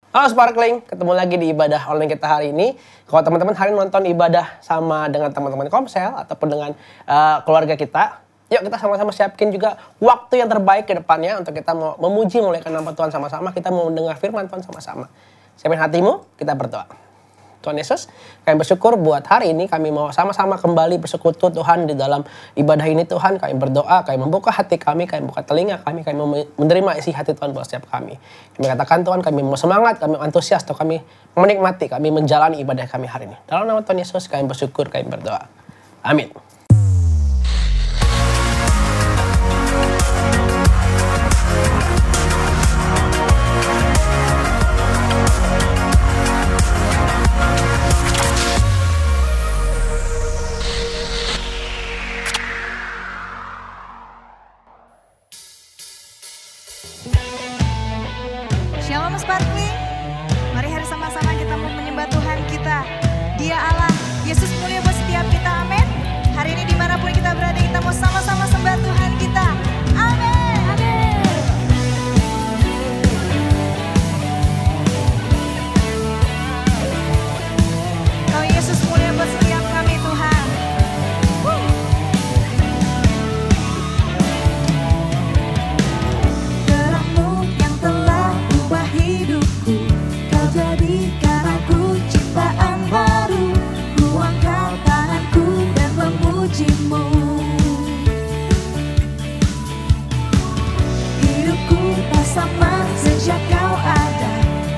Halo Sparkling, ketemu lagi di ibadah online kita hari ini. Kalau teman-teman hari ini nonton ibadah sama dengan teman-teman Komsel ataupun dengan keluarga kita, yuk kita sama-sama siapin juga waktu yang terbaik ke depannya untuk kita mau memuji memuliakan nama Tuhan sama-sama. Kita mau mendengar firman Tuhan sama-sama. Siapin hatimu, kita berdoa. Tuhan Yesus, kami bersyukur buat hari ini kami mau sama-sama kembali bersekutu Tuhan di dalam ibadah ini Tuhan. Kami berdoa, kami membuka hati kami membuka telinga kami mau menerima isi hati Tuhan buat setiap kami. Kami katakan Tuhan, kami mau semangat, kami antusias, atau kami menikmati, kami menjalani ibadah kami hari ini. Dalam nama Tuhan Yesus, kami bersyukur, kami berdoa. Amin. Shalom Sparkling, mari hari sama-sama kita mau menyembah Tuhan kita. Dia Allah, Yesus mulia buat setiap kita, amin. Hari ini dimanapun kita berada, kita mau sama-sama sembah Tuhan kita, amin. Kau Yesus mulia buat setiap kami Tuhan. Terangmu yang telah ubah hidupku, kau jadikan aku ciptaan baru. Ku angkat tanganku dan memujimu. Hidupku tak sama sejak kau ada,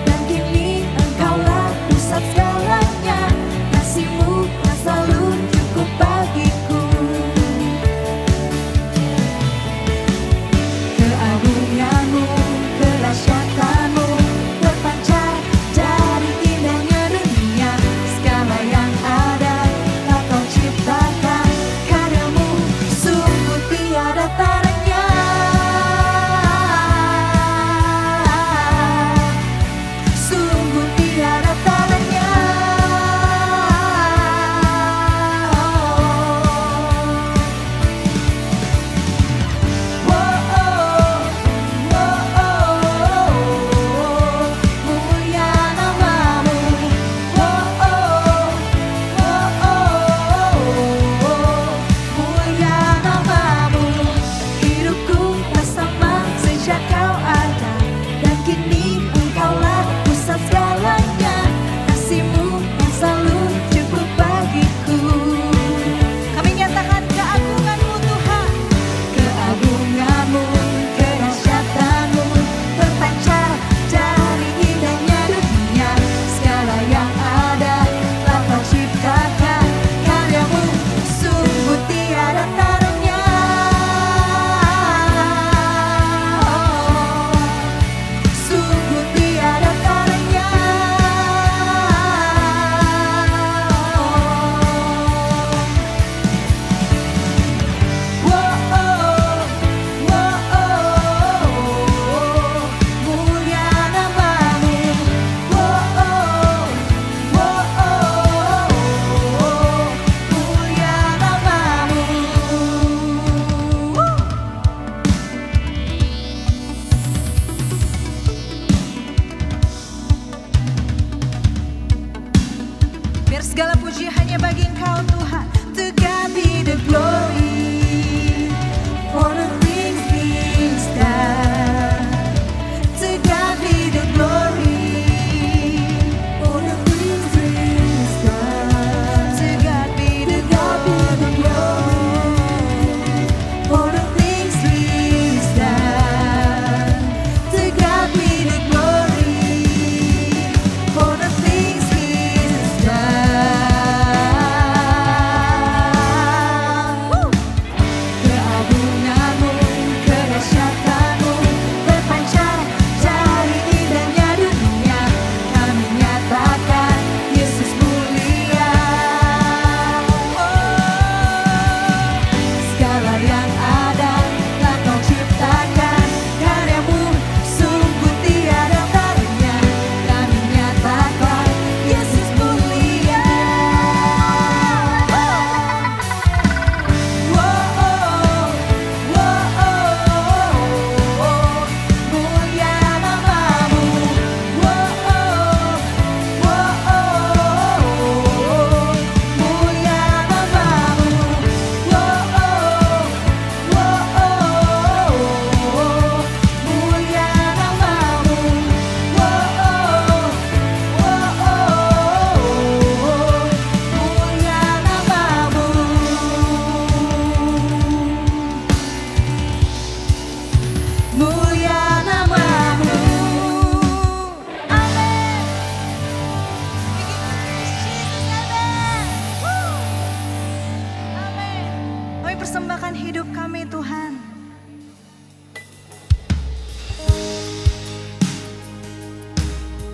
dan kini engkaulah pusat segalanya. Kasihmu yang selalu cukup bagiku. Keagunganmu, kedahsyatanmu terpancar dari indahnya dunia. Segala yang ada telah kau ciptakan, karyamu sungguh tiada taranya. Sungguh tiada taranya. Mulia namamu, mulia namamu. Hidupku tak sama sejak kau ada, dan kini engkaulah pusat segalanya. Kasihmu yang selalu cukup bagiku. Kami nyatakan keagunganmu Tuhan. Keagunganmu, kedahsyatanmu terpancar dari indahnya dunia. Segala yang ada telah kau ciptakan, karyamu sungguh tiada taranya. Sungguh tiada taranya. Mulia namamu, mulia namamu. Biar segala puji hanya bagi Engkau Tuhan. To God be the glory for the things He's done. To God be the glory for the things He's done. To God be the glory for the things He's done. To God be the glory for the things He's done. persembahan hidup kami Tuhan.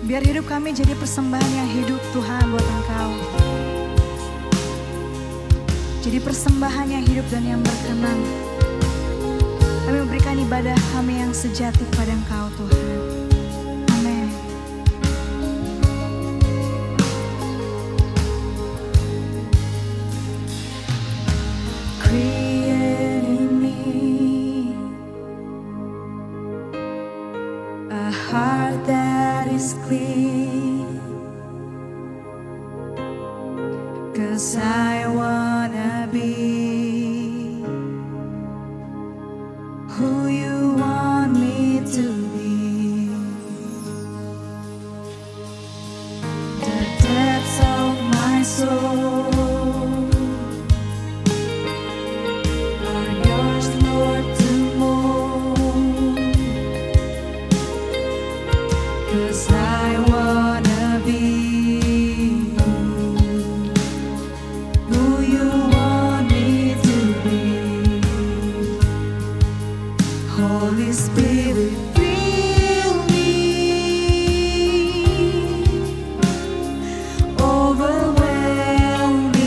Biar hidup kami jadi persembahan yang hidup Tuhan buat Engkau. Jadi persembahan yang hidup dan yang berkenan. Kami memberikan ibadah kami yang sejati pada Engkau Tuhan. Amin. Create in me a heart that is clean, 'cause I wanna be who you want me to be. The depths of my soul are yours, Lord, to mold, 'cause I wanna be who you want me to be. Holy Spirit, fill me, overwhelm me.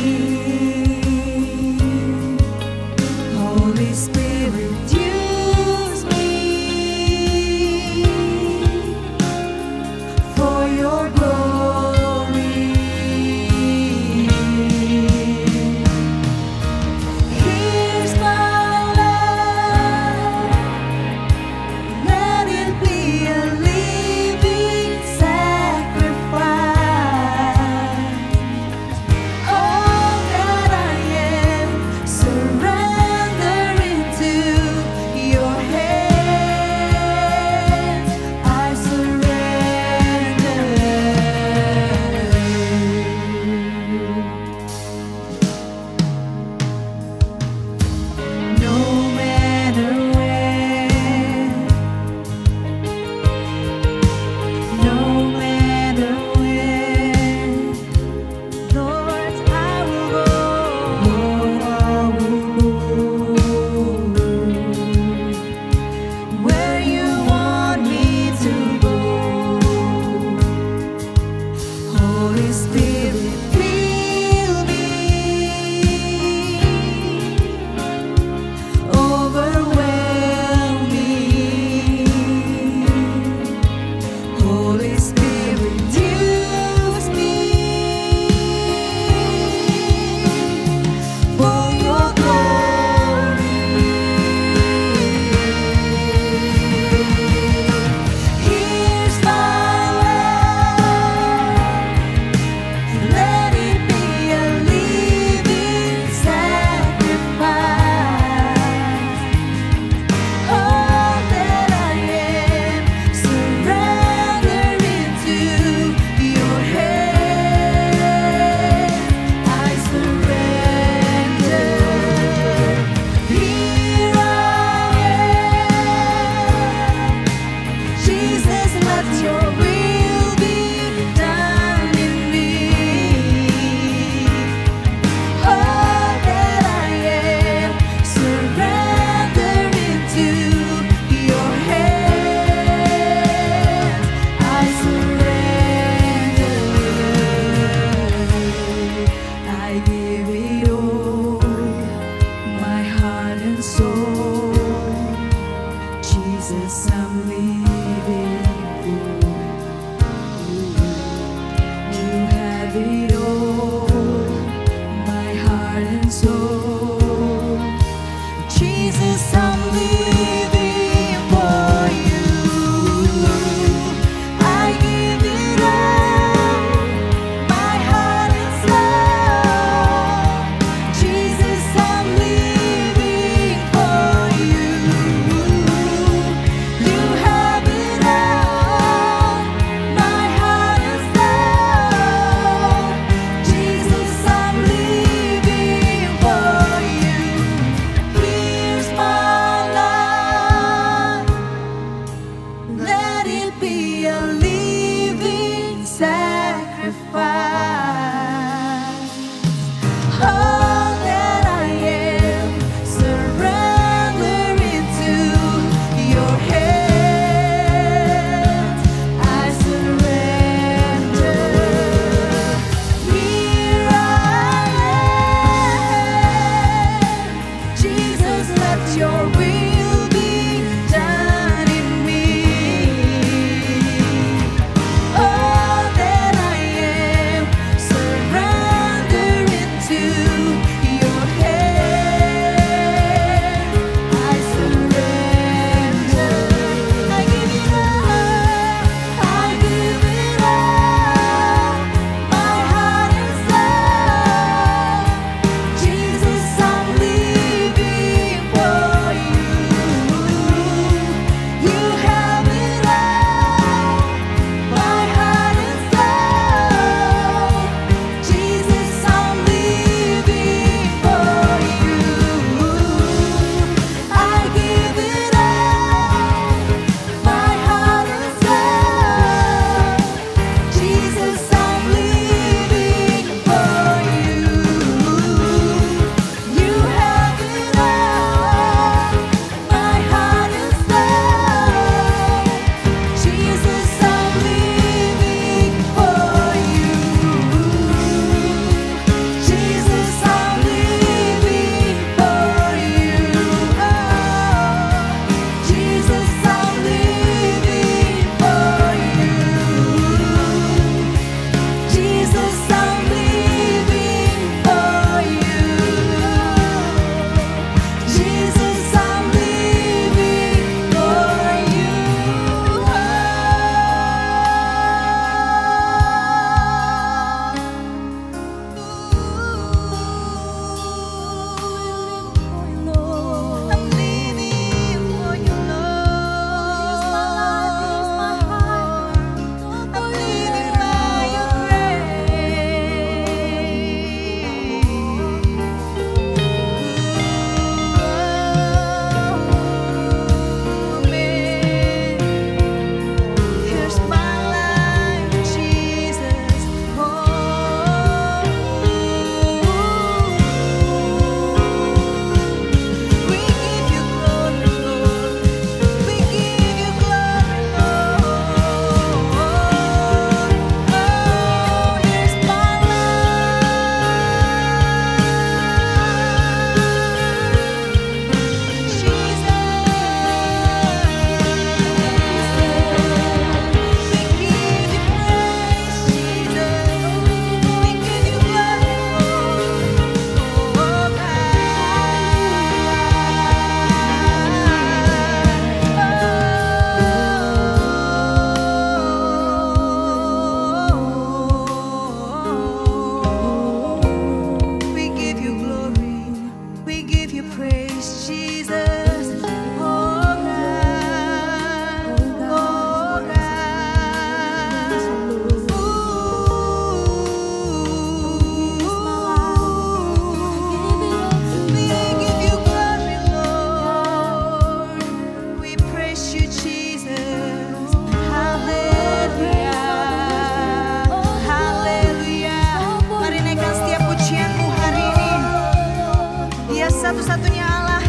satu-satunya Allah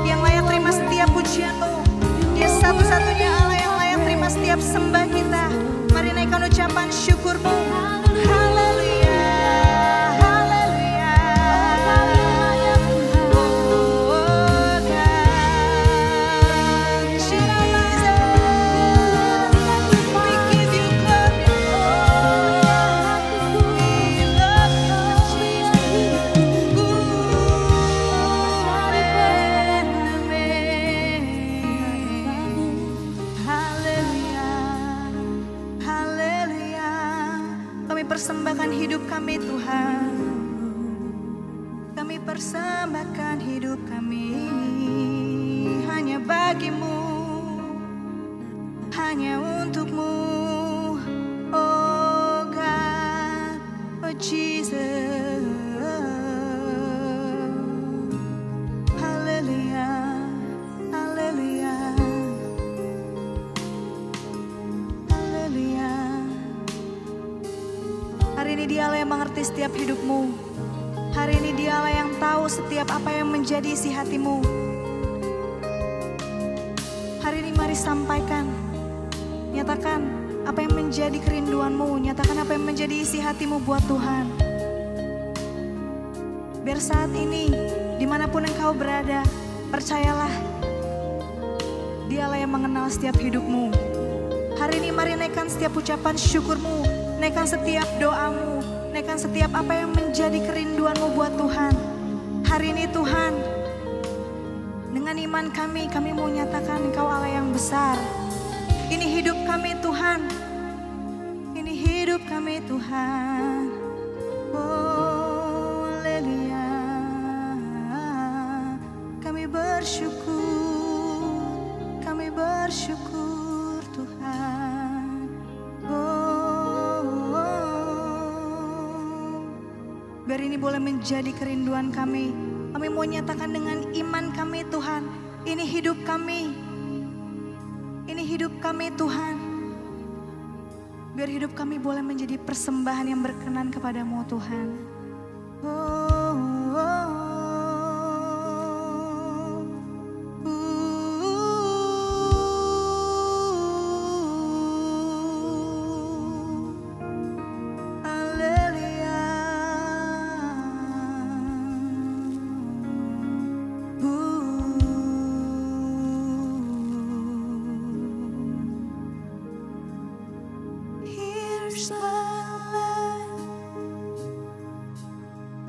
yang layak terima setiap pujian-Mu. Dia satu-satunya Allah yang layak terima setiap sembah kita. Mari naikkan ucapan syukur-Mu. Haleluya, haleluya. Oh God, Jesus, we give you glory. We love you, Jesus. Haleluya, haleluya. Kami persembahkan hidup kami Tuhan. Kami persembahkan hidup kami hanya bagi-Mu, hanya untuk-Mu. Oh God, oh Jesus. Haleluya, haleluya, haleluya. Hari ini Dia Allah yang mengerti setiap hidup-Mu. Hari ini Dia Allah yang tahu setiap apa yang menjadi isi hati-Mu. Hari ini mari sampaikan, nyatakan apa yang menjadi kerinduan-Mu, nyatakan apa yang menjadi isi hati-Mu buat Tuhan. Biar saat ini, dimanapun engkau berada, percayalah, Dia Allah yang mengenal setiap hidup-Mu. Hari ini mari naikkan setiap ucapan syukur-Mu, naikkan setiap doa-Mu, naikkan setiap apa yang menjadi kerinduan-Mu buat Tuhan. Hari ini Tuhan, dengan iman kami mau nyatakan Engkau Allah yang besar. Ini hidup kami Tuhan, ini hidup kami Tuhan. Oh haleluya, kami bersyukur Tuhan. Biar ini boleh menjadi kerinduan kami. Kami mau nyatakan dengan iman kami Tuhan. Ini hidup kami. Ini hidup kami Tuhan. Biar hidup kami boleh menjadi persembahan yang berkenan kepadamu Tuhan. Here's my life.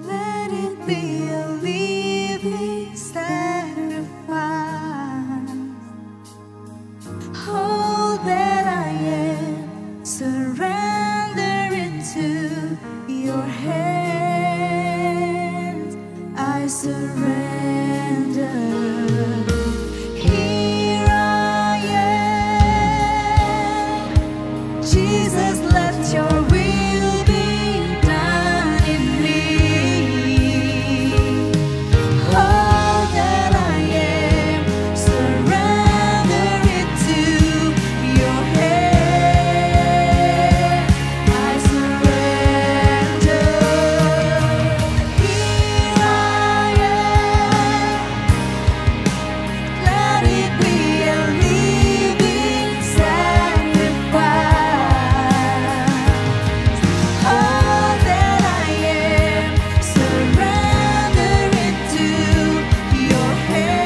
Let it be a living sacrifice. All that I am, surrender it to your hands. I surrender. Here I am. Jesus, let your will be done in me. All that I am, surrender it to your hand. I surrender. Here I am. Let it be a living sacrifice. All that I am, surrender it to your hands.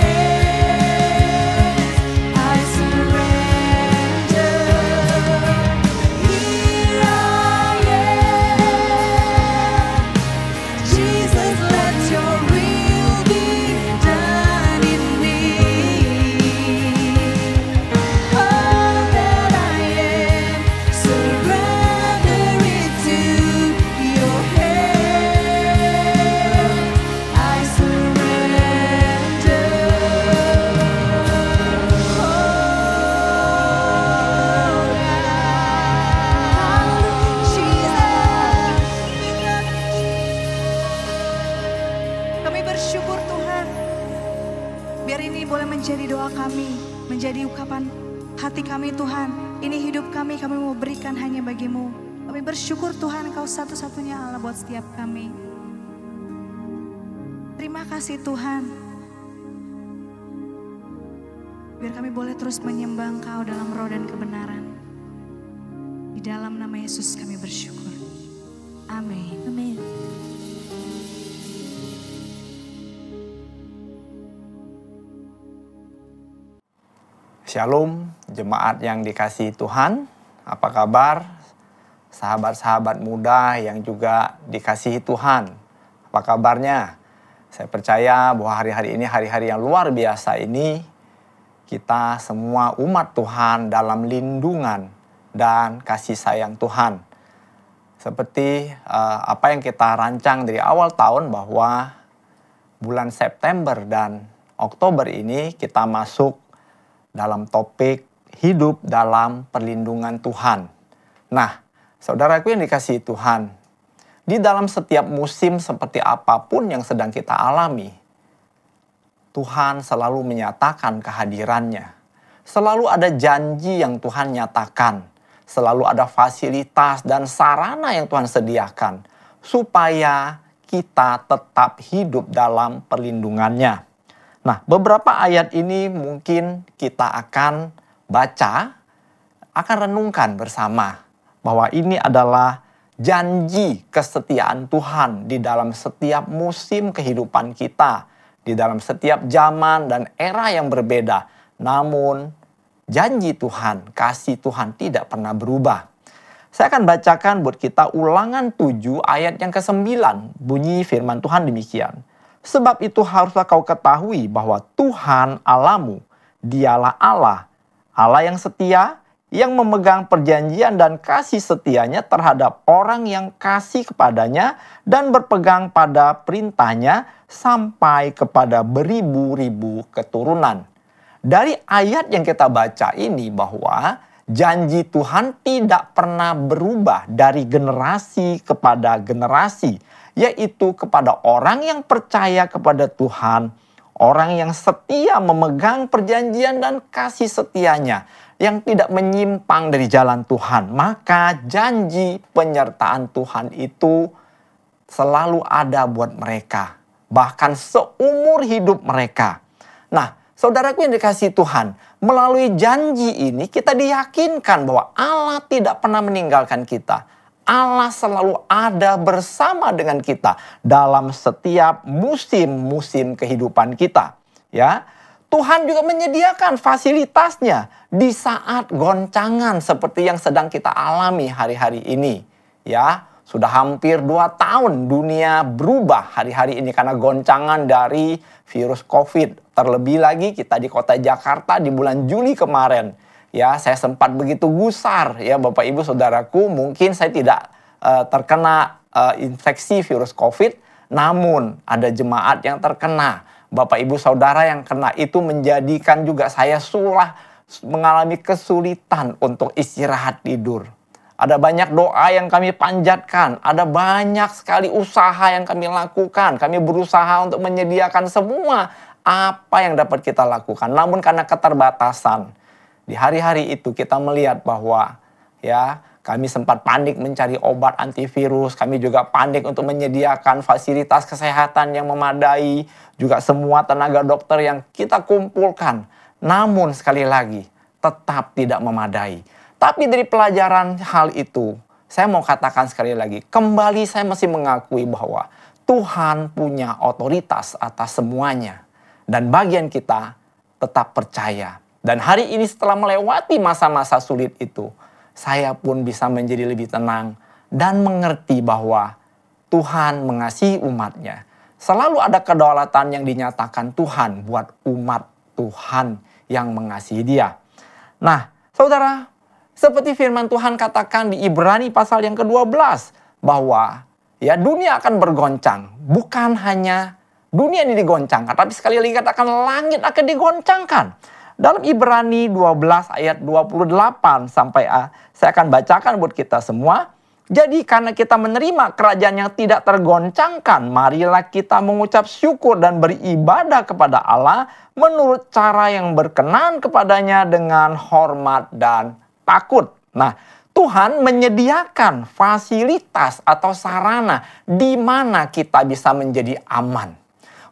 I surrender. Here I am. Jesus, let your will be done in me. All that I am, surrender it to your hand. I surrender. Kami bersyukur Tuhan. Biar ini boleh menjadi doa kami, menjadi ungkapan hati kami Tuhan. Ini hidup kami mau berikan hanya bagimu. Kami bersyukur Tuhan Engkau satu-satunya Allah buat setiap kami. Terima kasih Tuhan. Biar kami boleh terus menyembah Engkau dalam roh dan kebenaran. Di dalam nama Yesus kami bersyukur. Amin. Amin. Shalom, jemaat yang dikasihi Tuhan. Apa kabar? Sahabat-sahabat muda yang juga dikasihi Tuhan. Apa kabarnya? Saya percaya bahwa hari-hari ini, hari-hari yang luar biasa ini, kita semua umat Tuhan dalam lindungan dan kasih sayang Tuhan. Seperti apa yang kita rancang dari awal tahun, bahwa bulan September dan Oktober ini kita masuk dalam topik hidup dalam perlindungan Tuhan. Nah, saudaraku yang dikasihi Tuhan, di dalam setiap musim seperti apapun yang sedang kita alami, Tuhan selalu menyatakan kehadirannya. Selalu ada janji yang Tuhan nyatakan. Selalu ada fasilitas dan sarana yang Tuhan sediakan supaya kita tetap hidup dalam perlindungannya. Nah, beberapa ayat ini mungkin kita akan baca, akan renungkan bersama bahwa ini adalah janji kesetiaan Tuhan di dalam setiap musim kehidupan kita, di dalam setiap zaman dan era yang berbeda. Namun, janji Tuhan, kasih Tuhan tidak pernah berubah. Saya akan bacakan buat kita Ulangan 7 ayat yang ke-9. Bunyi firman Tuhan demikian. Sebab itu haruslah kau ketahui bahwa Tuhan Allahmu, dialah Allah, Allah yang setia, yang memegang perjanjian dan kasih setianya terhadap orang yang kasih kepadanya dan berpegang pada perintahnya sampai kepada beribu-ribu keturunan. Dari ayat yang kita baca ini bahwa janji Tuhan tidak pernah berubah dari generasi kepada generasi, yaitu kepada orang yang percaya kepada Tuhan, orang yang setia memegang perjanjian dan kasih setianya, yang tidak menyimpang dari jalan Tuhan. Maka janji penyertaan Tuhan itu selalu ada buat mereka, bahkan seumur hidup mereka. Nah, saudaraku yang dikasihi Tuhan, melalui janji ini kita diyakinkan bahwa Allah tidak pernah meninggalkan kita. Allah selalu ada bersama dengan kita dalam setiap musim-musim kehidupan kita. Ya, Tuhan juga menyediakan fasilitasnya di saat goncangan seperti yang sedang kita alami hari-hari ini. Ya, sudah hampir 2 tahun dunia berubah hari-hari ini karena goncangan dari virus COVID. Terlebih lagi kita di kota Jakarta di bulan Juli kemarin. Ya, saya sempat begitu gusar ya Bapak Ibu Saudaraku, mungkin saya tidak terkena infeksi virus COVID, namun ada jemaat yang terkena. Bapak Ibu Saudara yang kena itu menjadikan juga saya mengalami kesulitan untuk istirahat tidur. Ada banyak doa yang kami panjatkan, ada banyak sekali usaha yang kami lakukan. Kami berusaha untuk menyediakan semua apa yang dapat kita lakukan. Namun karena keterbatasan, di hari-hari itu kita melihat bahwa ya kami sempat panik mencari obat antivirus, kami juga panik untuk menyediakan fasilitas kesehatan yang memadai, juga semua tenaga dokter yang kita kumpulkan. Namun sekali lagi tetap tidak memadai. Tapi dari pelajaran hal itu, saya mau katakan sekali lagi, kembali saya masih mengakui bahwa Tuhan punya otoritas atas semuanya. Dan bagian kita tetap percaya. Dan hari ini setelah melewati masa-masa sulit itu, saya pun bisa menjadi lebih tenang dan mengerti bahwa Tuhan mengasihi umatnya. Selalu ada kedaulatan yang dinyatakan Tuhan buat umat Tuhan yang mengasihi Dia. Nah, saudara, seperti firman Tuhan katakan di Ibrani pasal yang ke-12, bahwa ya dunia akan bergoncang. Bukan hanya dunia ini digoncangkan, tapi sekali lagi katakan langit akan digoncangkan. Dalam Ibrani 12 ayat 28 sampai saya akan bacakan buat kita semua. Jadi karena kita menerima kerajaan yang tidak tergoncangkan, marilah kita mengucap syukur dan beribadah kepada Allah menurut cara yang berkenan kepadanya dengan hormat dan takut. Nah, Tuhan menyediakan fasilitas atau sarana di mana kita bisa menjadi aman.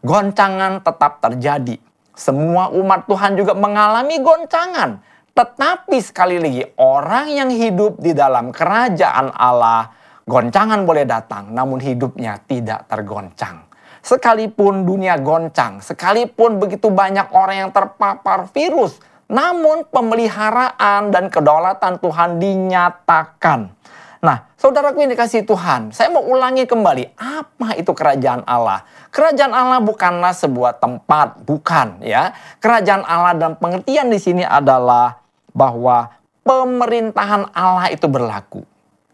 Goncangan tetap terjadi. Semua umat Tuhan juga mengalami goncangan. Tetapi sekali lagi, orang yang hidup di dalam kerajaan Allah, goncangan boleh datang, namun hidupnya tidak tergoncang. Sekalipun dunia goncang, sekalipun begitu banyak orang yang terpapar virus, namun pemeliharaan dan kedaulatan Tuhan dinyatakan. Nah, saudaraku yang dikasihi Tuhan, saya mau ulangi kembali, apa itu kerajaan Allah? Kerajaan Allah bukanlah sebuah tempat, bukan ya. Kerajaan Allah dalam pengertian di sini adalah bahwa pemerintahan Allah itu berlaku.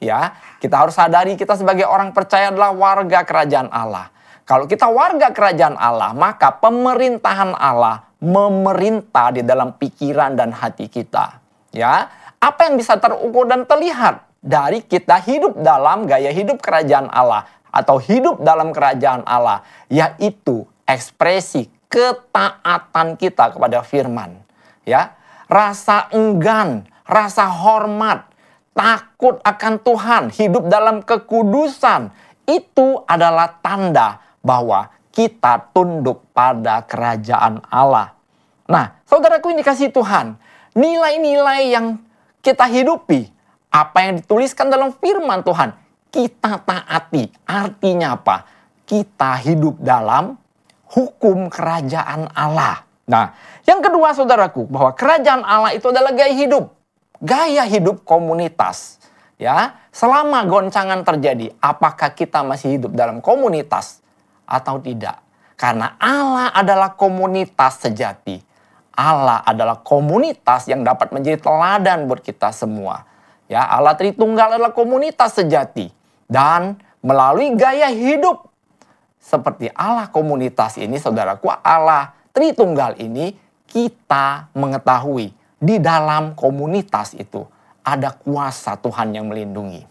Ya, kita harus sadari kita sebagai orang percaya adalah warga kerajaan Allah. Kalau kita warga kerajaan Allah, maka pemerintahan Allah memerintah di dalam pikiran dan hati kita. Ya, apa yang bisa terukur dan terlihat dari kita hidup dalam gaya hidup kerajaan Allah atau hidup dalam kerajaan Allah, yaitu ekspresi ketaatan kita kepada firman. Ya, rasa enggan, rasa hormat, takut akan Tuhan, hidup dalam kekudusan, itu adalah tanda bahwa kita tunduk pada kerajaan Allah. Nah, saudaraku yang dikasihi Tuhan, nilai-nilai yang kita hidupi, apa yang dituliskan dalam firman Tuhan, kita taati. Artinya apa? Kita hidup dalam hukum kerajaan Allah. Nah, yang kedua saudaraku, bahwa kerajaan Allah itu adalah gaya hidup. Gaya hidup komunitas. Ya, selama goncangan terjadi, apakah kita masih hidup dalam komunitas atau tidak? Karena Allah adalah komunitas sejati. Allah adalah komunitas yang dapat menjadi teladan buat kita semua. Ya, Allah Tritunggal adalah komunitas sejati. Dan melalui gaya hidup seperti Allah komunitas ini, saudaraku, Allah Tritunggal ini, kita mengetahui di dalam komunitas itu ada kuasa Tuhan yang melindungi.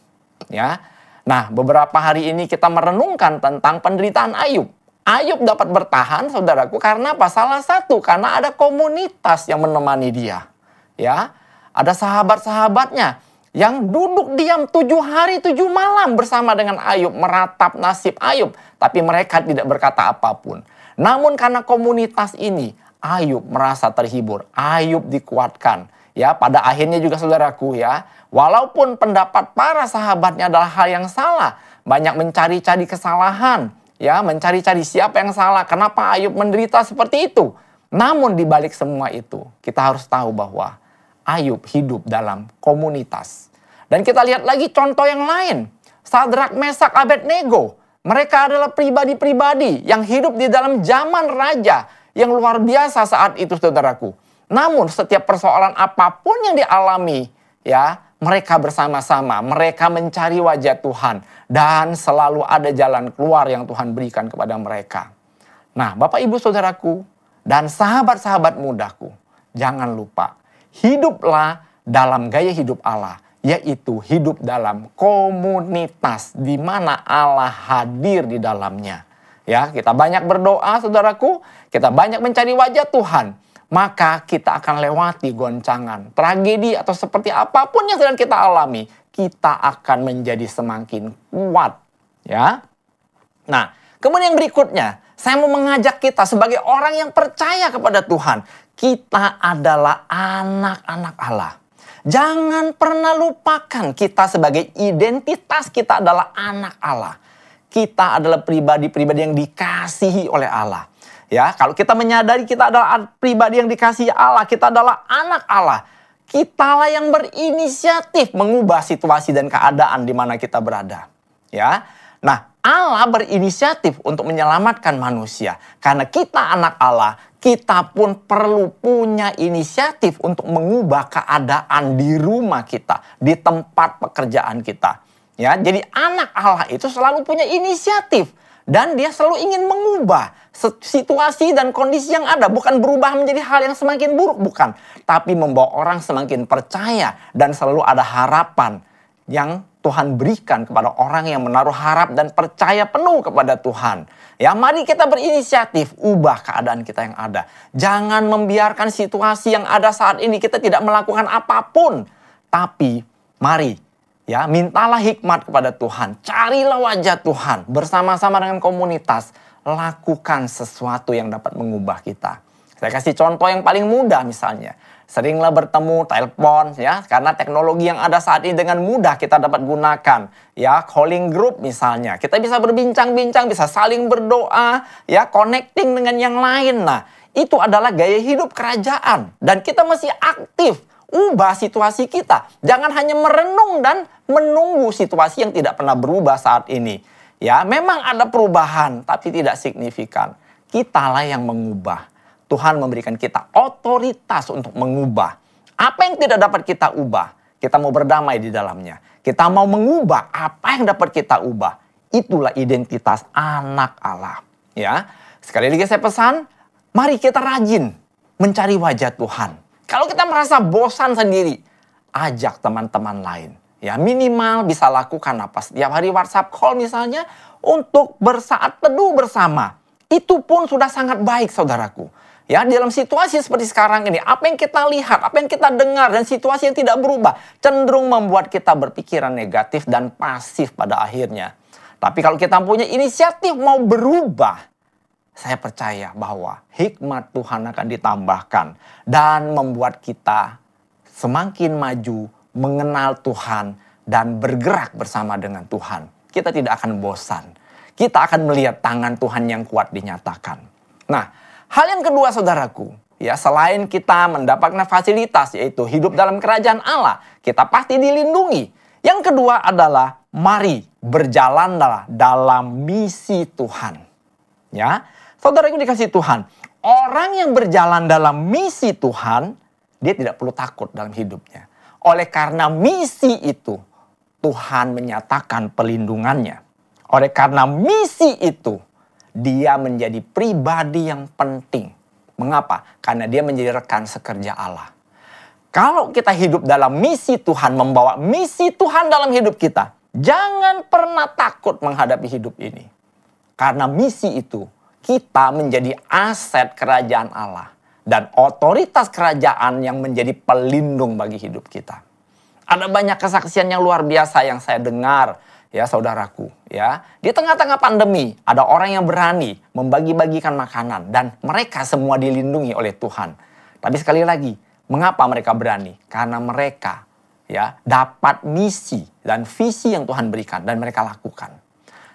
Ya. Nah, beberapa hari ini kita merenungkan tentang penderitaan Ayub. Ayub dapat bertahan, saudaraku, karena apa? Salah satu, karena ada komunitas yang menemani dia. Ya, ada sahabat-sahabatnya yang duduk diam 7 hari 7 malam bersama dengan Ayub, meratap nasib Ayub. Tapi mereka tidak berkata apapun. Namun karena komunitas ini, Ayub merasa terhibur. Ayub dikuatkan. Ya, pada akhirnya juga saudaraku ya, walaupun pendapat para sahabatnya adalah hal yang salah, banyak mencari-cari kesalahan, ya, mencari-cari siapa yang salah, kenapa Ayub menderita seperti itu. Namun di balik semua itu, kita harus tahu bahwa Ayub hidup dalam komunitas. Dan kita lihat lagi contoh yang lain. Sadrak, Mesak, Abednego. Mereka adalah pribadi-pribadi yang hidup di dalam zaman raja yang luar biasa saat itu, saudaraku. Namun setiap persoalan apapun yang dialami, ya, mereka bersama-sama, mereka mencari wajah Tuhan. Dan selalu ada jalan keluar yang Tuhan berikan kepada mereka. Nah, Bapak Ibu Saudaraku dan sahabat-sahabat mudaku, jangan lupa, hiduplah dalam gaya hidup Allah, yaitu hidup dalam komunitas di mana Allah hadir di dalamnya. Ya, kita banyak berdoa, saudaraku, kita banyak mencari wajah Tuhan, maka kita akan lewati goncangan, tragedi atau seperti apapun yang sedang kita alami, kita akan menjadi semakin kuat. Ya. Nah, kemudian yang berikutnya, saya mau mengajak kita sebagai orang yang percaya kepada Tuhan. Kita adalah anak-anak Allah. Jangan pernah lupakan kita sebagai identitas kita adalah anak Allah. Kita adalah pribadi-pribadi yang dikasihi oleh Allah. Ya, kalau kita menyadari kita adalah pribadi yang dikasihi Allah, kita adalah anak Allah. Kitalah yang berinisiatif mengubah situasi dan keadaan di mana kita berada. Ya. Nah, Allah berinisiatif untuk menyelamatkan manusia. Karena kita anak Allah, kita pun perlu punya inisiatif untuk mengubah keadaan di rumah kita, di tempat pekerjaan kita. Ya, jadi anak Allah itu selalu punya inisiatif. Dan dia selalu ingin mengubah situasi dan kondisi yang ada. Bukan berubah menjadi hal yang semakin buruk, bukan. Tapi membawa orang semakin percaya dan selalu ada harapan yang Tuhan berikan kepada orang yang menaruh harap dan percaya penuh kepada Tuhan. Ya, mari kita berinisiatif, ubah keadaan kita yang ada. Jangan membiarkan situasi yang ada saat ini kita tidak melakukan apapun. Tapi mari, ya, mintalah hikmat kepada Tuhan. Carilah wajah Tuhan bersama-sama dengan komunitas. Lakukan sesuatu yang dapat mengubah kita. Saya kasih contoh yang paling mudah misalnya. Seringlah bertemu, telepon ya, karena teknologi yang ada saat ini dengan mudah kita dapat gunakan. Ya, calling group misalnya. Kita bisa berbincang-bincang, bisa saling berdoa, ya, connecting dengan yang lain. Nah, itu adalah gaya hidup kerajaan dan kita masih aktif. Ubah situasi kita. Jangan hanya merenung dan menunggu situasi yang tidak pernah berubah saat ini. Ya, memang ada perubahan tapi tidak signifikan. Kitalah yang mengubah. Tuhan memberikan kita otoritas untuk mengubah. Apa yang tidak dapat kita ubah, kita mau berdamai di dalamnya. Kita mau mengubah apa yang dapat kita ubah. Itulah identitas anak Allah. Ya, sekali lagi saya pesan, mari kita rajin mencari wajah Tuhan. Kalau kita merasa bosan sendiri, ajak teman-teman lain. Ya, minimal bisa lakukan apa? Setiap hari WhatsApp call misalnya untuk bersaat teduh bersama. Itu pun sudah sangat baik, saudaraku. Ya, dalam situasi seperti sekarang ini, apa yang kita lihat, apa yang kita dengar, dan situasi yang tidak berubah, cenderung membuat kita berpikiran negatif dan pasif pada akhirnya. Tapi kalau kita punya inisiatif mau berubah, saya percaya bahwa hikmat Tuhan akan ditambahkan dan membuat kita semakin maju, mengenal Tuhan, dan bergerak bersama dengan Tuhan. Kita tidak akan bosan. Kita akan melihat tangan Tuhan yang kuat dinyatakan. Nah, hal yang kedua saudaraku, ya, selain kita mendapatkan fasilitas yaitu hidup dalam kerajaan Allah, kita pasti dilindungi. Yang kedua adalah mari berjalanlah dalam misi Tuhan. Ya, saudaraku dikasih Tuhan, orang yang berjalan dalam misi Tuhan, dia tidak perlu takut dalam hidupnya. Oleh karena misi itu, Tuhan menyatakan pelindungannya. Oleh karena misi itu, dia menjadi pribadi yang penting. Mengapa? Karena dia menjadi rekan sekerja Allah. Kalau kita hidup dalam misi Tuhan, membawa misi Tuhan dalam hidup kita, jangan pernah takut menghadapi hidup ini. Karena misi itu, kita menjadi aset kerajaan Allah. Dan otoritas kerajaan yang menjadi pelindung bagi hidup kita. Ada banyak kesaksian yang luar biasa yang saya dengar, ya saudaraku, ya. Di tengah-tengah pandemi, ada orang yang berani membagi-bagikan makanan dan mereka semua dilindungi oleh Tuhan. Tapi sekali lagi, mengapa mereka berani? Karena mereka ya dapat misi dan visi yang Tuhan berikan dan mereka lakukan.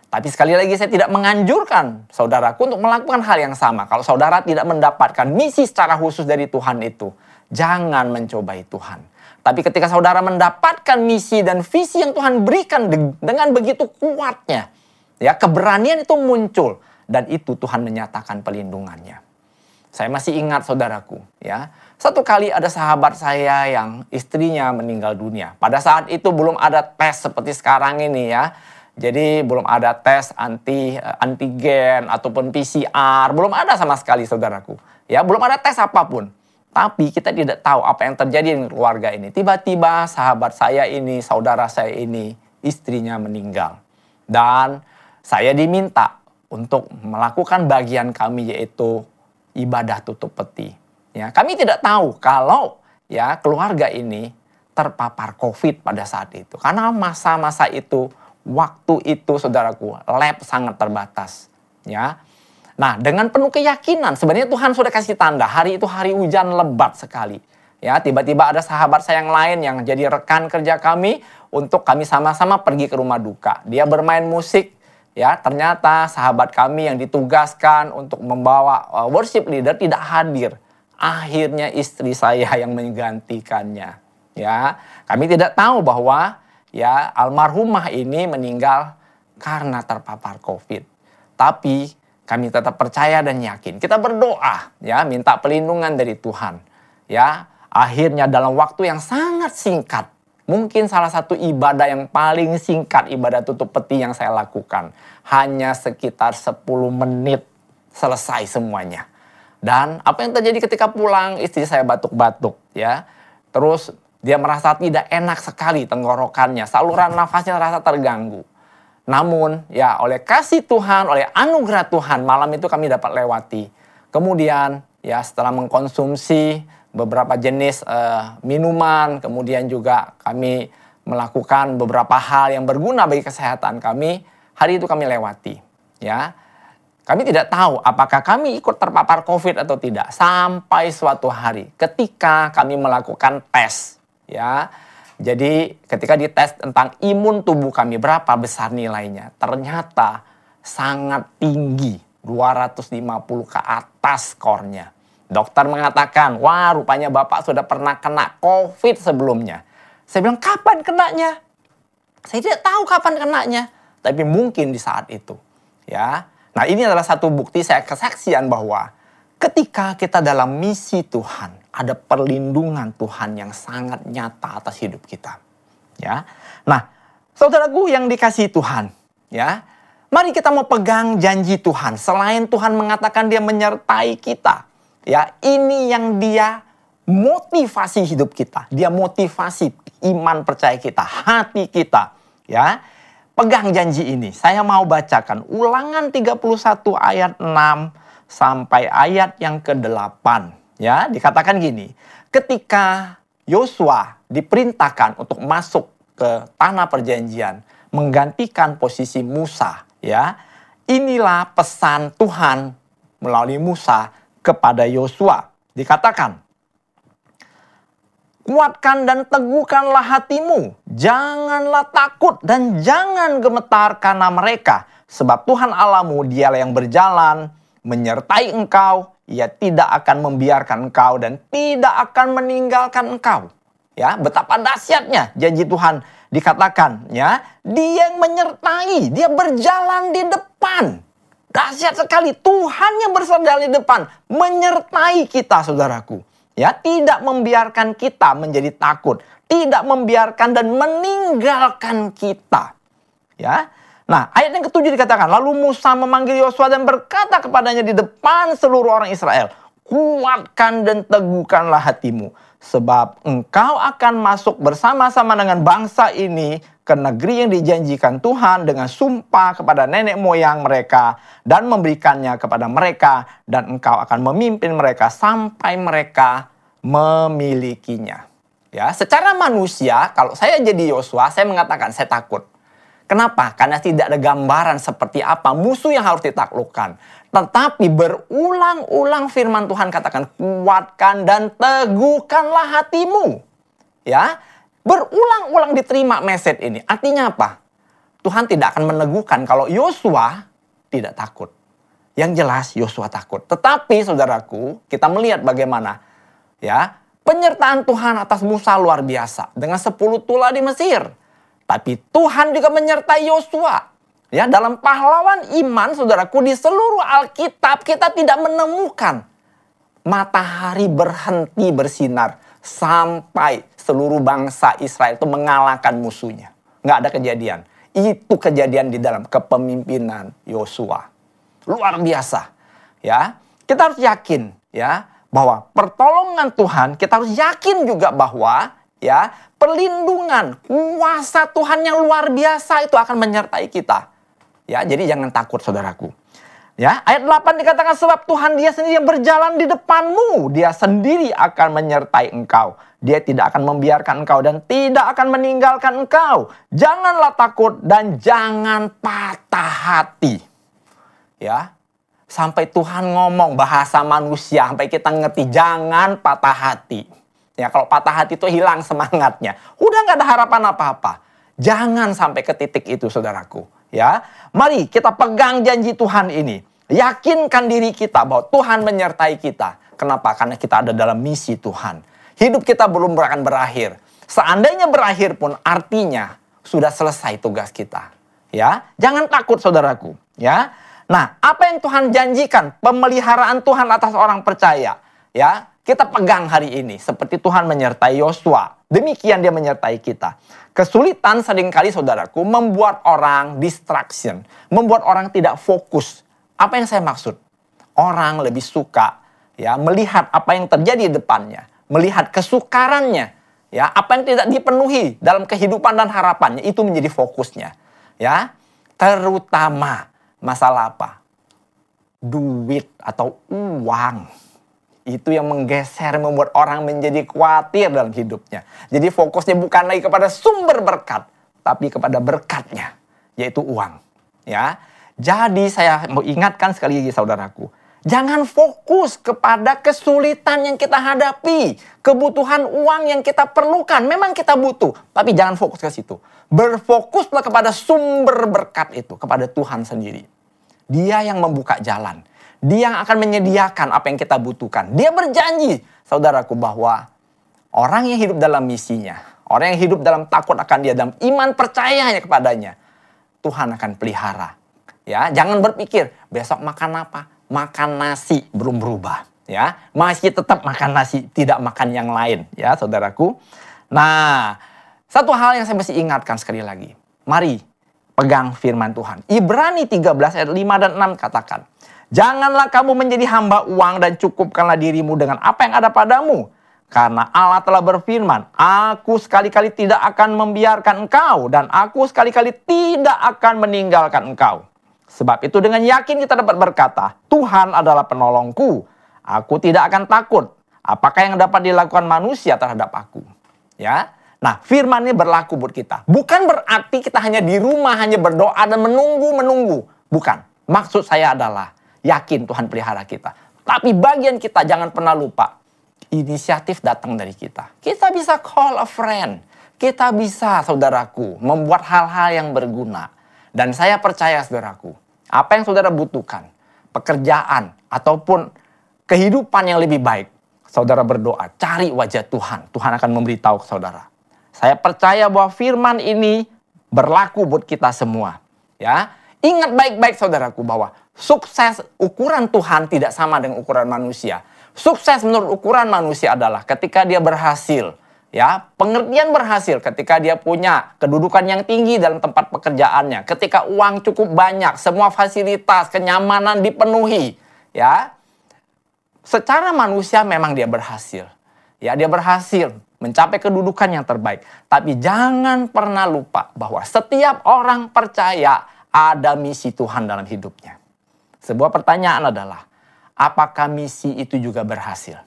Tapi sekali lagi saya tidak menganjurkan saudaraku untuk melakukan hal yang sama. Kalau saudara tidak mendapatkan misi secara khusus dari Tuhan itu, jangan mencobai Tuhan. Tapi ketika saudara mendapatkan misi dan visi yang Tuhan berikan dengan begitu kuatnya, ya, keberanian itu muncul dan itu Tuhan menyatakan pelindungannya. Saya masih ingat saudaraku, ya. Satu kali ada sahabat saya yang istrinya meninggal dunia. Pada saat itu belum ada tes seperti sekarang ini, ya. Jadi belum ada tes antigen ataupun PCR, belum ada sama sekali saudaraku. Ya, belum ada tes apapun. Tapi kita tidak tahu apa yang terjadi dengan keluarga ini. Tiba-tiba sahabat saya ini, saudara saya ini, istrinya meninggal. Dan saya diminta untuk melakukan bagian kami yaitu ibadah tutup peti. Ya, kami tidak tahu kalau ya keluarga ini terpapar COVID pada saat itu. Karena masa-masa itu, waktu itu saudaraku, lab sangat terbatas. Ya. Nah, dengan penuh keyakinan, sebenarnya Tuhan sudah kasih tanda, hari itu hari hujan lebat sekali. Ya, tiba-tiba ada sahabat saya yang lain yang jadi rekan kerja kami untuk kami sama-sama pergi ke rumah duka. Dia bermain musik, ya, ternyata sahabat kami yang ditugaskan untuk membawa worship leader tidak hadir. Akhirnya istri saya yang menggantikannya. Ya, kami tidak tahu bahwa ya almarhumah ini meninggal karena terpapar COVID. Tapi kami tetap percaya dan yakin. Kita berdoa, ya, minta pelindungan dari Tuhan. Ya, akhirnya dalam waktu yang sangat singkat, mungkin salah satu ibadah yang paling singkat, ibadah tutup peti yang saya lakukan, hanya sekitar 10 menit selesai semuanya. Dan apa yang terjadi ketika pulang, istri saya batuk-batuk, ya. Terus dia merasa tidak enak sekali tenggorokannya, saluran nafasnya terasa terganggu. Namun ya oleh kasih Tuhan, oleh anugerah Tuhan, malam itu kami dapat lewati. Kemudian ya setelah mengkonsumsi beberapa jenis minuman, kemudian juga kami melakukan beberapa hal yang berguna bagi kesehatan kami, hari itu kami lewati. Ya, Kami tidak tahu apakah kami ikut terpapar COVID atau tidak. Sampai suatu hari ketika kami melakukan tes. Ya, jadi ketika dites tentang imun tubuh kami berapa besar nilainya. Ternyata sangat tinggi. 250 ke atas skornya. Dokter mengatakan, wah rupanya Bapak sudah pernah kena COVID sebelumnya. Saya bilang, kapan kenanya? Saya tidak tahu kapan kenanya. Tapi mungkin di saat itu. Ya. Nah ini adalah satu bukti saya kesaksian bahwa ketika kita dalam misi Tuhan, ada perlindungan Tuhan yang sangat nyata atas hidup kita. Ya. Nah, saudaraku yang dikasihi Tuhan, ya. Mari kita mau pegang janji Tuhan. Selain Tuhan mengatakan dia menyertai kita. Ya, ini yang dia motivasi hidup kita. Dia motivasi iman percaya kita, hati kita. Ya, pegang janji ini. Saya mau bacakan Ulangan 31 ayat 6 sampai ayat yang ke-8. Ya, dikatakan gini. Ketika Yosua diperintahkan untuk masuk ke tanah perjanjian, menggantikan posisi Musa, ya. Inilah pesan Tuhan melalui Musa kepada Yosua. Dikatakan, kuatkan dan teguhkanlah hatimu. Janganlah takut dan jangan gemetar karena mereka. Sebab Tuhan Allahmu dialah yang berjalan menyertai engkau. Ia tidak akan membiarkan engkau dan tidak akan meninggalkan engkau. Ya, betapa dahsyatnya janji Tuhan dikatakan, ya. Dia yang menyertai, dia berjalan di depan. Dahsyat sekali, Tuhan yang berjalan di depan menyertai kita, saudaraku. Ya, tidak membiarkan kita menjadi takut, tidak membiarkan dan meninggalkan kita. Ya. Nah, ayat yang ke-7 dikatakan, lalu Musa memanggil Yosua dan berkata kepadanya di depan seluruh orang Israel, kuatkan dan teguhkanlah hatimu, sebab engkau akan masuk bersama-sama dengan bangsa ini ke negeri yang dijanjikan Tuhan dengan sumpah kepada nenek moyang mereka dan memberikannya kepada mereka, dan engkau akan memimpin mereka sampai mereka memilikinya. Ya, secara manusia kalau saya jadi Yosua, saya mengatakan saya takut. Kenapa? Karena tidak ada gambaran seperti apa musuh yang harus ditaklukkan. Tetapi berulang-ulang firman Tuhan katakan, kuatkan dan teguhkanlah hatimu. Ya, berulang-ulang diterima message ini. Artinya apa? Tuhan tidak akan meneguhkan kalau Yosua tidak takut. Yang jelas Yosua takut. Tetapi saudaraku, kita melihat bagaimana, ya, penyertaan Tuhan atas Musa luar biasa dengan 10 tula di Mesir. Tapi Tuhan juga menyertai Yosua. Ya, dalam pahlawan iman, saudaraku, di seluruh Alkitab kita tidak menemukan matahari berhenti bersinar sampai seluruh bangsa Israel itu mengalahkan musuhnya. Nggak ada kejadian. Itu kejadian di dalam kepemimpinan Yosua. Luar biasa. Ya, kita harus yakin, ya, bahwa pertolongan Tuhan, kita harus yakin juga bahwa, ya, perlindungan, kuasa Tuhan yang luar biasa itu akan menyertai kita. Ya, jadi jangan takut, saudaraku. Ya, ayat 8 dikatakan, sebab Tuhan dia sendiri yang berjalan di depanmu. Dia sendiri akan menyertai engkau. Dia tidak akan membiarkan engkau dan tidak akan meninggalkan engkau. Janganlah takut dan jangan patah hati. Ya, sampai Tuhan ngomong bahasa manusia, sampai kita ngerti, jangan patah hati. Ya, kalau patah hati itu hilang semangatnya. Udah nggak ada harapan apa-apa. Jangan sampai ke titik itu, saudaraku. Ya, mari kita pegang janji Tuhan ini. Yakinkan diri kita bahwa Tuhan menyertai kita. Kenapa? Karena kita ada dalam misi Tuhan. Hidup kita belum akan berakhir. Seandainya berakhir pun artinya sudah selesai tugas kita. Ya, jangan takut, saudaraku. Ya, nah, apa yang Tuhan janjikan? Pemeliharaan Tuhan atas orang percaya. Ya, kita pegang hari ini seperti Tuhan menyertai Yosua. Demikian dia menyertai kita. Kesulitan seringkali, saudaraku, membuat orang distraction, membuat orang tidak fokus. Apa yang saya maksud? Orang lebih suka, ya, melihat apa yang terjadi di depannya, melihat kesukarannya, ya, apa yang tidak dipenuhi dalam kehidupan dan harapannya, itu menjadi fokusnya. Ya, terutama masalah apa? Duit atau uang. Itu yang menggeser, membuat orang menjadi khawatir dalam hidupnya. Jadi fokusnya bukan lagi kepada sumber berkat, tapi kepada berkatnya, yaitu uang. Ya, Jadi saya mau ingatkan sekali lagi saudaraku. Jangan fokus kepada kesulitan yang kita hadapi. Kebutuhan uang yang kita perlukan. Memang kita butuh. Tapi jangan fokus ke situ. Berfokuslah kepada sumber berkat itu. Kepada Tuhan sendiri. Dia yang membuka jalan. Dia yang akan menyediakan apa yang kita butuhkan. Dia berjanji, saudaraku, bahwa orang yang hidup dalam misinya, orang yang hidup dalam takut akan Dia, dalam iman percayanya kepadanya, Tuhan akan pelihara. Ya, jangan berpikir besok makan apa, makan nasi, belum berubah. Ya, masih tetap makan nasi, tidak makan yang lain. Ya, saudaraku. Nah, satu hal yang saya mesti ingatkan sekali lagi. Mari pegang firman Tuhan. Ibrani 13 ayat 5 dan 6 katakan, janganlah kamu menjadi hamba uang dan cukupkanlah dirimu dengan apa yang ada padamu. Karena Allah telah berfirman, aku sekali-kali tidak akan membiarkan engkau dan aku sekali-kali tidak akan meninggalkan engkau. Sebab itu dengan yakin kita dapat berkata, Tuhan adalah penolongku. Aku tidak akan takut. Apakah yang dapat dilakukan manusia terhadap aku? Ya. Nah, firman ini berlaku buat kita. Bukan berarti kita hanya di rumah, hanya berdoa dan menunggu. Bukan. Maksud saya adalah yakin Tuhan pelihara kita. Tapi bagian kita jangan pernah lupa. Inisiatif datang dari kita. Kita bisa call a friend. Kita bisa, saudaraku, membuat hal-hal yang berguna. Dan saya percaya, saudaraku, apa yang saudara butuhkan, pekerjaan ataupun kehidupan yang lebih baik, saudara berdoa, cari wajah Tuhan. Tuhan akan memberitahu ke saudara. Saya percaya bahwa firman ini berlaku buat kita semua. Ya, ingat baik-baik saudaraku bahwa sukses ukuran Tuhan tidak sama dengan ukuran manusia. Sukses menurut ukuran manusia adalah ketika dia berhasil. Ya, pengertian berhasil ketika dia punya kedudukan yang tinggi dalam tempat pekerjaannya. Ketika uang cukup banyak, semua fasilitas, kenyamanan dipenuhi. Ya, secara manusia memang dia berhasil. Ya, dia berhasil mencapai kedudukan yang terbaik. Tapi jangan pernah lupa bahwa setiap orang percaya ada misi Tuhan dalam hidupnya. Sebuah pertanyaan adalah, apakah misi itu juga berhasil?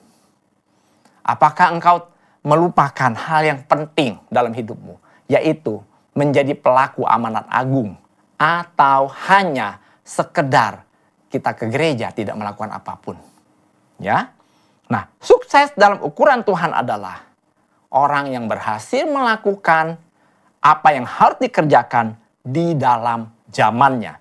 Apakah engkau melupakan hal yang penting dalam hidupmu, yaitu menjadi pelaku amanat agung, atau hanya sekedar kita ke gereja tidak melakukan apapun? Ya. Nah, sukses dalam ukuran Tuhan adalah orang yang berhasil melakukan apa yang harus dikerjakan di dalam zamannya.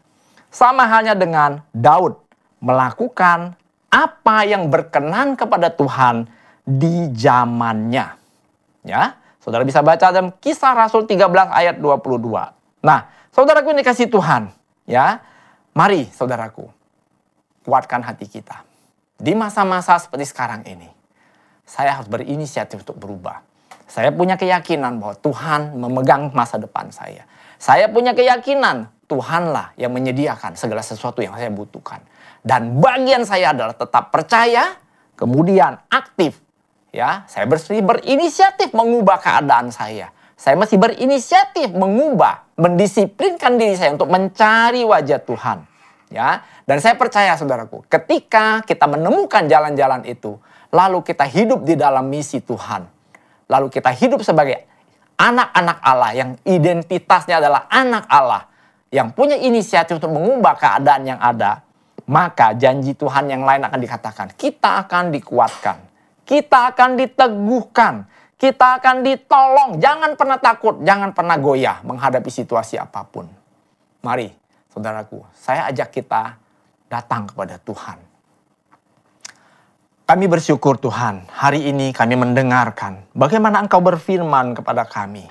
Sama halnya dengan Daud melakukan apa yang berkenan kepada Tuhan di zamannya. Ya, saudara bisa baca dalam Kisah Rasul 13 ayat 22. Nah, saudaraku ini kasih Tuhan, ya. Mari saudaraku, kuatkan hati kita. Di masa-masa seperti sekarang ini, saya harus berinisiatif untuk berubah. Saya punya keyakinan bahwa Tuhan memegang masa depan saya. Saya punya keyakinan Tuhanlah yang menyediakan segala sesuatu yang saya butuhkan. Dan bagian saya adalah tetap percaya, kemudian aktif. Ya, saya berinisiatif mengubah keadaan saya. Saya masih berinisiatif mengubah, mendisiplinkan diri saya untuk mencari wajah Tuhan. Ya, dan saya percaya saudaraku, ketika kita menemukan jalan-jalan itu, lalu kita hidup di dalam misi Tuhan, lalu kita hidup sebagai anak-anak Allah yang identitasnya adalah anak Allah, yang punya inisiatif untuk mengubah keadaan yang ada, maka janji Tuhan yang lain akan dikatakan, kita akan dikuatkan, kita akan diteguhkan, kita akan ditolong. Jangan pernah takut, jangan pernah goyah menghadapi situasi apapun. Mari, saudaraku, saya ajak kita datang kepada Tuhan. Kami bersyukur Tuhan, hari ini kami mendengarkan bagaimana Engkau berfirman kepada kami,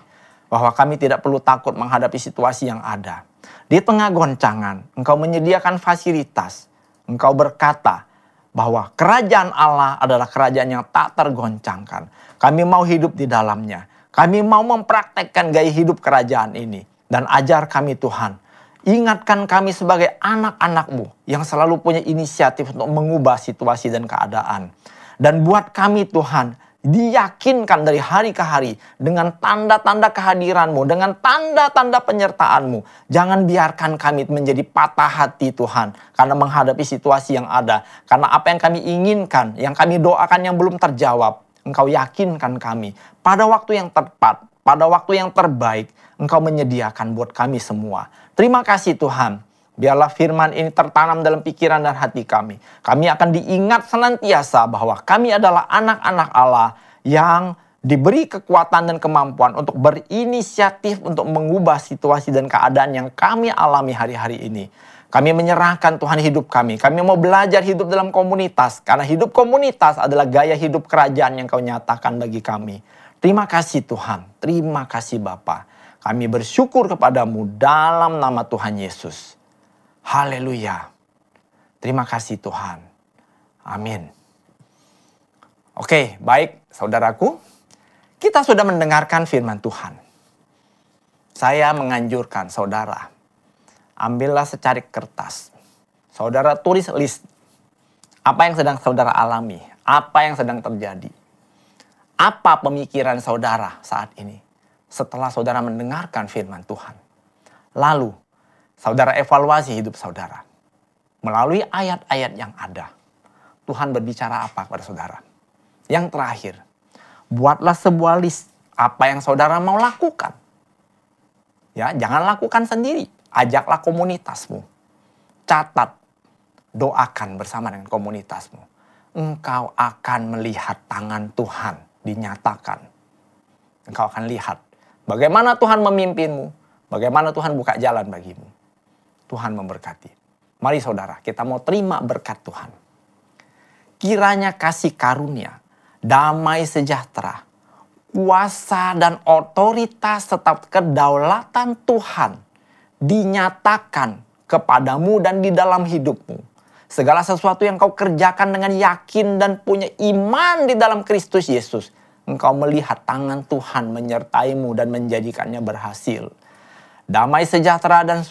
bahwa kami tidak perlu takut menghadapi situasi yang ada. Di tengah goncangan, Engkau menyediakan fasilitas. Engkau berkata bahwa kerajaan Allah adalah kerajaan yang tak tergoncangkan. Kami mau hidup di dalamnya. Kami mau mempraktekkan gaya hidup kerajaan ini. Dan ajar kami Tuhan. Ingatkan kami sebagai anak-anak-Mu yang selalu punya inisiatif untuk mengubah situasi dan keadaan. Dan buat kami Tuhan, diyakinkan dari hari ke hari dengan tanda-tanda kehadiran-Mu, dengan tanda-tanda penyertaan-Mu. Jangan biarkan kami menjadi patah hati Tuhan karena menghadapi situasi yang ada. Karena apa yang kami inginkan, yang kami doakan yang belum terjawab, Engkau yakinkan kami pada waktu yang tepat, pada waktu yang terbaik, Engkau menyediakan buat kami semua. Terima kasih Tuhan Biarlah firman ini tertanam dalam pikiran dan hati kami. Kami akan diingat senantiasa bahwa kami adalah anak-anak Allah yang diberi kekuatan dan kemampuan untuk berinisiatif untuk mengubah situasi dan keadaan yang kami alami hari-hari ini. Kami menyerahkan Tuhan hidup kami. Kami mau belajar hidup dalam komunitas. Karena hidup komunitas adalah gaya hidup kerajaan yang Kau nyatakan bagi kami. Terima kasih Tuhan. Terima kasih Bapa. Kami bersyukur kepadamu dalam nama Tuhan Yesus. Haleluya. Terima kasih Tuhan. Amin. Oke, baik saudaraku. Kita sudah mendengarkan firman Tuhan. Saya menganjurkan saudara, ambillah secarik kertas. Saudara tulis list apa yang sedang saudara alami, apa yang sedang terjadi. Apa pemikiran saudara saat ini setelah saudara mendengarkan firman Tuhan. Lalu saudara evaluasi hidup saudara. Melalui ayat-ayat yang ada. Tuhan berbicara apa kepada saudara. Yang terakhir, buatlah sebuah list apa yang saudara mau lakukan. Ya, jangan lakukan sendiri. Ajaklah komunitasmu. Catat, doakan bersama dengan komunitasmu. Engkau akan melihat tangan Tuhan dinyatakan. Engkau akan lihat bagaimana Tuhan memimpinmu, bagaimana Tuhan buka jalan bagimu. Tuhan memberkati. Mari saudara, kita mau terima berkat Tuhan. Kiranya kasih karunia, damai sejahtera, kuasa dan otoritas serta kedaulatan Tuhan dinyatakan kepadamu dan di dalam hidupmu. Segala sesuatu yang kau kerjakan dengan yakin dan punya iman di dalam Kristus Yesus, engkau melihat tangan Tuhan menyertaimu dan menjadikannya berhasil. Damai sejahtera dan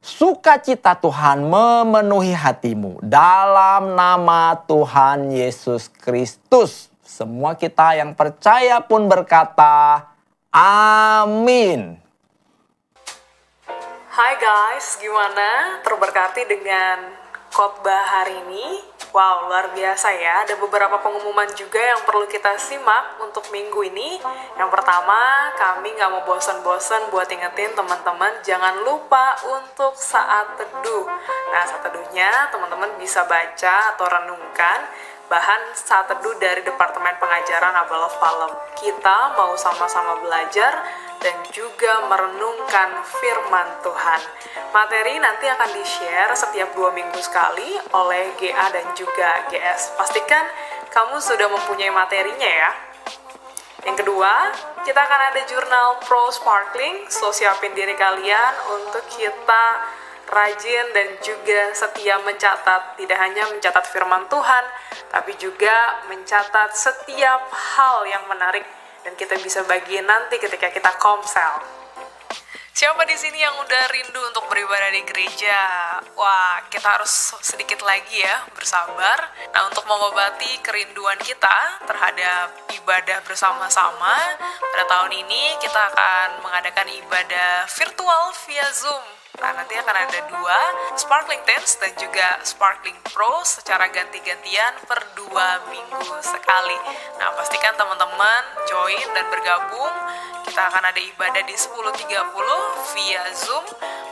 sukacita Tuhan memenuhi hatimu dalam nama Tuhan Yesus Kristus. Semua kita yang percaya pun berkata, amin. Hai guys, gimana? Terberkati dengan khotbah hari ini? Wow, luar biasa ya. Ada beberapa pengumuman juga yang perlu kita simak untuk minggu ini. Yang pertama, kami nggak mau bosan-bosan buat ingetin teman-teman jangan lupa untuk saat teduh. Nah, saat teduhnya teman-teman bisa baca atau renungkan bahan saat teduh dari Departemen Pengajaran Abba Love Palem. Kita mau sama-sama belajar dan juga merenungkan firman Tuhan. Materi nanti akan di-share setiap 2 minggu sekali oleh GA dan juga GS. Pastikan kamu sudah mempunyai materinya ya. Yang kedua, kita akan ada jurnal Pro Sparkling. So siapin diri kalian untuk kita rajin dan juga setia mencatat. Tidak hanya mencatat firman Tuhan, tapi juga mencatat setiap hal yang menarik dan kita bisa bagiin nanti ketika kita komsel. Siapa di sini yang udah rindu untuk beribadah di gereja? Wah, kita harus sedikit lagi ya bersabar. Nah, untuk mengobati kerinduan kita terhadap ibadah bersama-sama, pada tahun ini kita akan mengadakan ibadah virtual via Zoom. Nah, nanti akan ada 2, Sparkling Tense dan juga Sparkling Pro secara ganti-gantian per 2 minggu sekali. Nah, pastikan teman-teman join dan bergabung. Kita akan ada ibadah di 10.30 via Zoom.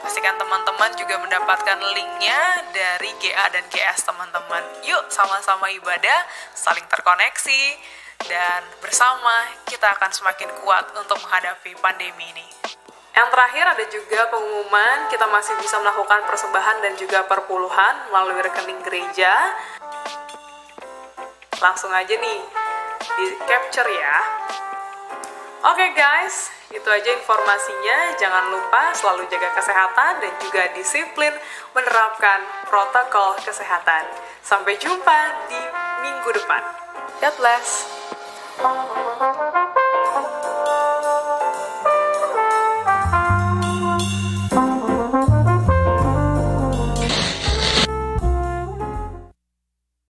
Pastikan teman-teman juga mendapatkan linknya dari GA dan GS teman-teman. Yuk sama-sama ibadah, saling terkoneksi, dan bersama kita akan semakin kuat untuk menghadapi pandemi ini. Yang terakhir ada juga pengumuman kita masih bisa melakukan persembahan dan juga perpuluhan melalui rekening gereja. Langsung aja nih di capture ya. Oke guys, itu aja informasinya. Jangan lupa selalu jaga kesehatan dan juga disiplin menerapkan protokol kesehatan. Sampai jumpa di minggu depan. God bless.